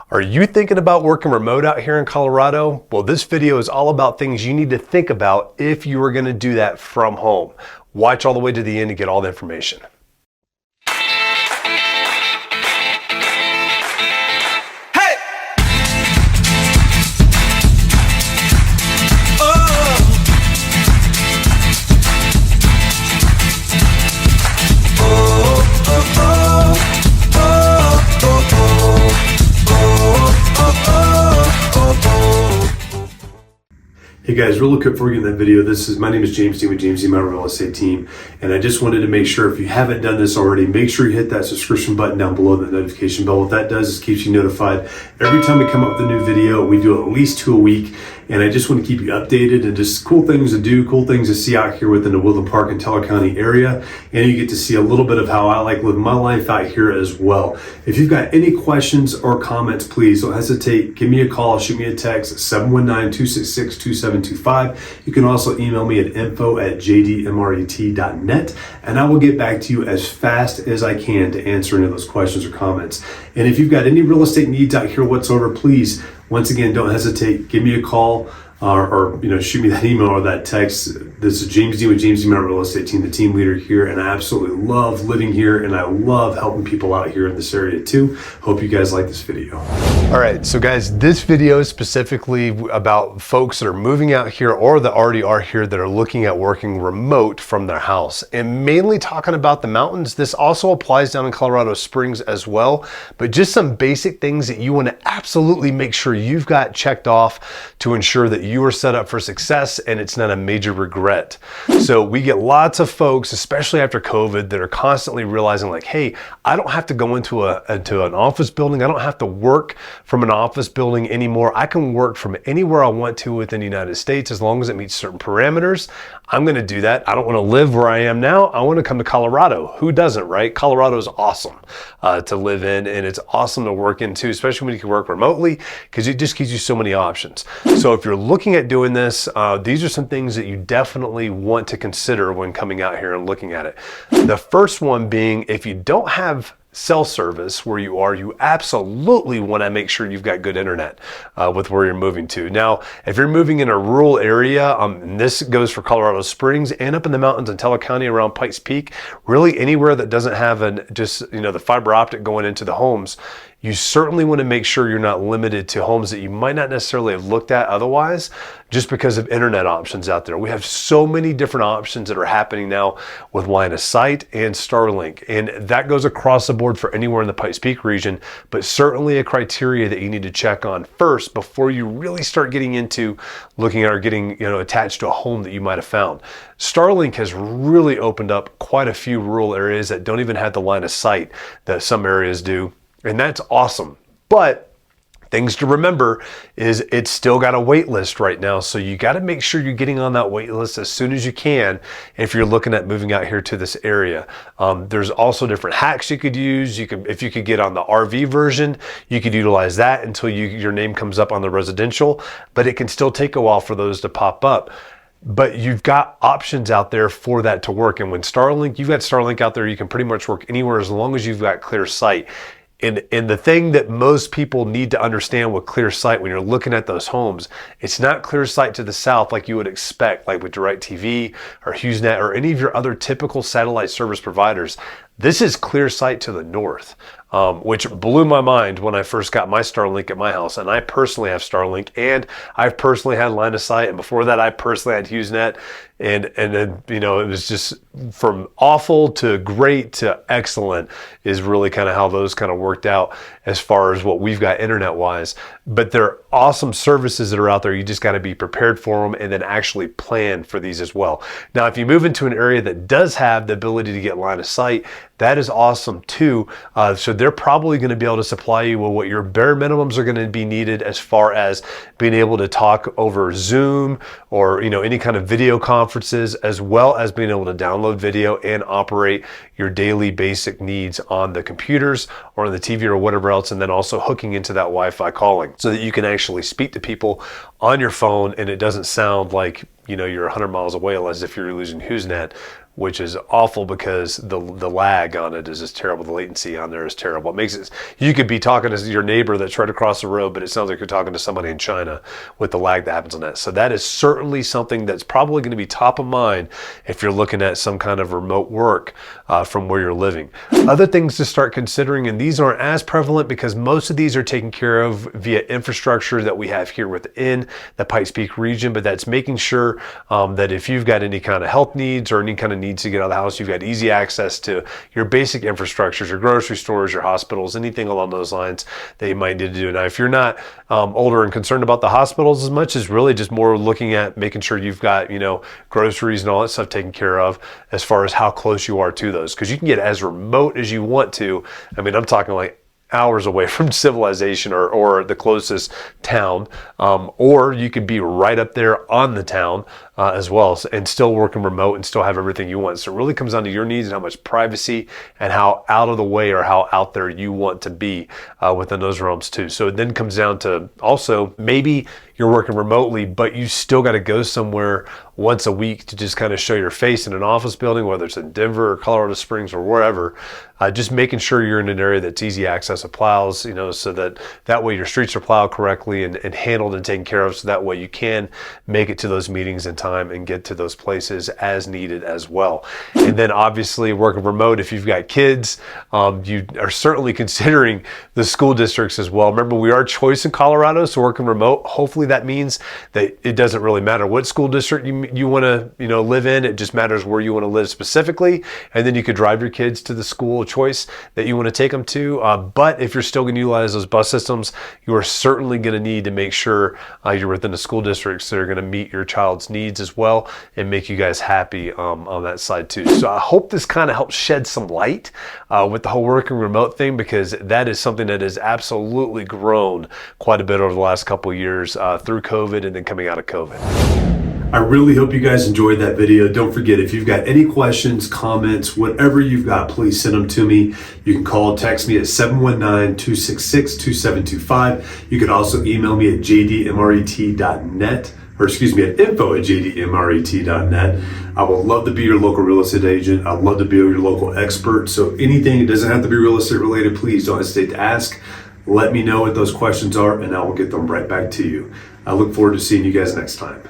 Are you thinking about working remote out here in Colorado? Well, this video is all about things you need to think about if you are going to do that from home. Watch all the way to the end to get all the information. Hey guys, real quick before we get in that video, my name is James Dean with James Dean Real Estate Team, and I just wanted to make sure if you haven't done this already, make sure you hit that subscription button down below, the notification bell. What that does is keeps you notified every time we come up with a new video. We do at least 2 a week, and I just want to keep you updated and just cool things to do, cool things to see out here within the Woodland Park and Teller County area, and you get to see a little bit of how I like living my life out here as well. If you've got any questions or comments, please don't hesitate. Give me a call, shoot me a text at 719-266-2725. You can also email me at info@jdmret.net, and I will get back to you as fast as I can to answer any of those questions or comments. And if you've got any real estate needs out here whatsoever, please, once again, don't hesitate. Give me a call or shoot me that email or that text. This is James Dean with James Dean Real Estate Team, the team leader here, and I absolutely love living here, and I love helping people out here in this area too. Hope you guys like this video. All right, so guys, this video is specifically about folks that are moving out here or that already are here that are looking at working remote from their house, and mainly talking about the mountains. This also applies down in Colorado Springs as well, but just some basic things that you want to absolutely make sure you've got checked off to ensure that you are set up for success and it's not a major regret. So we get lots of folks, especially after COVID, that are constantly realizing like, hey, I don't have to go into an office building. I don't have to work from an office building anymore. I can work from anywhere I want to within the United States as long as it meets certain parameters. I'm going to do that. I don't want to live where I am now. I want to come to Colorado. Who doesn't, right? Colorado is awesome to live in, and it's awesome to work in too, especially when you can work remotely, because it just gives you so many options. So if you're looking at doing this, these are some things that you definitely want to consider when coming out here and looking at it. The first one being, if you don't have cell service where you are, you absolutely want to make sure you've got good internet with where you're moving to. Now, if you're moving in a rural area, and this goes for Colorado Springs and up in the mountains in Teller County around Pikes Peak, really anywhere that doesn't have the fiber optic going into the homes, you certainly want to make sure you're not limited to homes that you might not necessarily have looked at otherwise, just because of internet options out there. We have so many different options that are happening now with line of sight and Starlink, and that goes across the board for anywhere in the Pikes Peak region, but certainly a criteria that you need to check on first before you really start getting into looking at or getting attached to a home that you might have found. Starlink has really opened up quite a few rural areas that don't even have the line of sight that some areas do. And that's awesome. But things to remember is it's still got a wait list right now. So you got to make sure you're getting on that wait list as soon as you can if you're looking at moving out here to this area. There's also different hacks you could use. If you could get on the RV version, you could utilize that until your name comes up on the residential, but it can still take a while for those to pop up. But you've got options out there for that to work. And when you've got Starlink out there, you can pretty much work anywhere as long as you've got clear sight. And the thing that most people need to understand with clear sight when you're looking at those homes, it's not clear sight to the south like you would expect, like with DirecTV or HughesNet or any of your other typical satellite service providers. This is clear sight to the north, which blew my mind when I first got my Starlink at my house. And I personally have Starlink, and I've personally had line of sight. And before that, I personally had HughesNet. And then, it was just from awful to great to excellent is really kind of how those kind of worked out as far as what we've got internet wise. But they're awesome services that are out there. You just got to be prepared for them and then actually plan for these as well. Now, if you move into an area that does have the ability to get line of sight, that is awesome too. So they're probably going to be able to supply you with what your bare minimums are going to be needed as far as being able to talk over Zoom or any kind of video conferences, as well as being able to download video and operate your daily basic needs on the computers or on the TV or whatever else, and then also hooking into that Wi-Fi calling so that you can actually speak to people on your phone and it doesn't sound like you're 100 miles away, unless if you're using HughesNet, which is awful because the lag on it is just terrible. The latency on there is terrible. It makes it, you could be talking to your neighbor that's right across the road, but it sounds like you're talking to somebody in China with the lag that happens on that. So that is certainly something that's probably going to be top of mind if you're looking at some kind of remote work from where you're living. Other things to start considering, and these aren't as prevalent because most of these are taken care of via infrastructure that we have here within the Pikes Peak region, but that's making sure that if you've got any kind of health needs or any kind of needs to get out of the house, you've got easy access to your basic infrastructures, your grocery stores, your hospitals, anything along those lines that you might need to do. Now, if you're not older and concerned about the hospitals as much, as really just more looking at making sure you've got, you know, groceries and all that stuff taken care of as far as how close you are to those, because you can get as remote as you want to. I mean, I'm talking like hours away from civilization or the closest town, or you could be right up there on the town as well, and still working remote and still have everything you want. So it really comes down to your needs and how much privacy and how out of the way or how out there you want to be within those realms too. So it then comes down to also maybe you're working remotely, but you still got to go somewhere once a week to just kind of show your face in an office building, whether it's in Denver or Colorado Springs or wherever. Just making sure you're in an area that's easy access of plows, you know, so that way your streets are plowed correctly and handled and taken care of, so that way you can make it to those meetings in time and get to those places as needed as well. And then obviously working remote, if you've got kids, you are certainly considering the school districts as well. Remember, we are choice in Colorado, so working remote, hopefully that means that it doesn't really matter what school district you want to, you know, live in. It just matters where you want to live specifically, and then you could drive your kids to the school of choice that you want to take them to. But if you're still going to utilize those bus systems, you are certainly going to need to make sure you're within the school districts that are going to meet your child's needs as well and make you guys happy on that side too. So I hope this kind of helps shed some light with the whole working remote thing, because that is something that has absolutely grown quite a bit over the last couple of years through COVID and then coming out of COVID. I really hope you guys enjoyed that video. Don't forget, if you've got any questions, comments, whatever you've got, please send them to me. You can call, text me at 719-266-2725. You can also email me at jdmret.net, or excuse me, at info@jdmret.net. I would love to be your local real estate agent. I'd love to be your local expert. So anything, it doesn't have to be real estate related, please don't hesitate to ask. Let me know what those questions are and I will get them right back to you. I look forward to seeing you guys next time.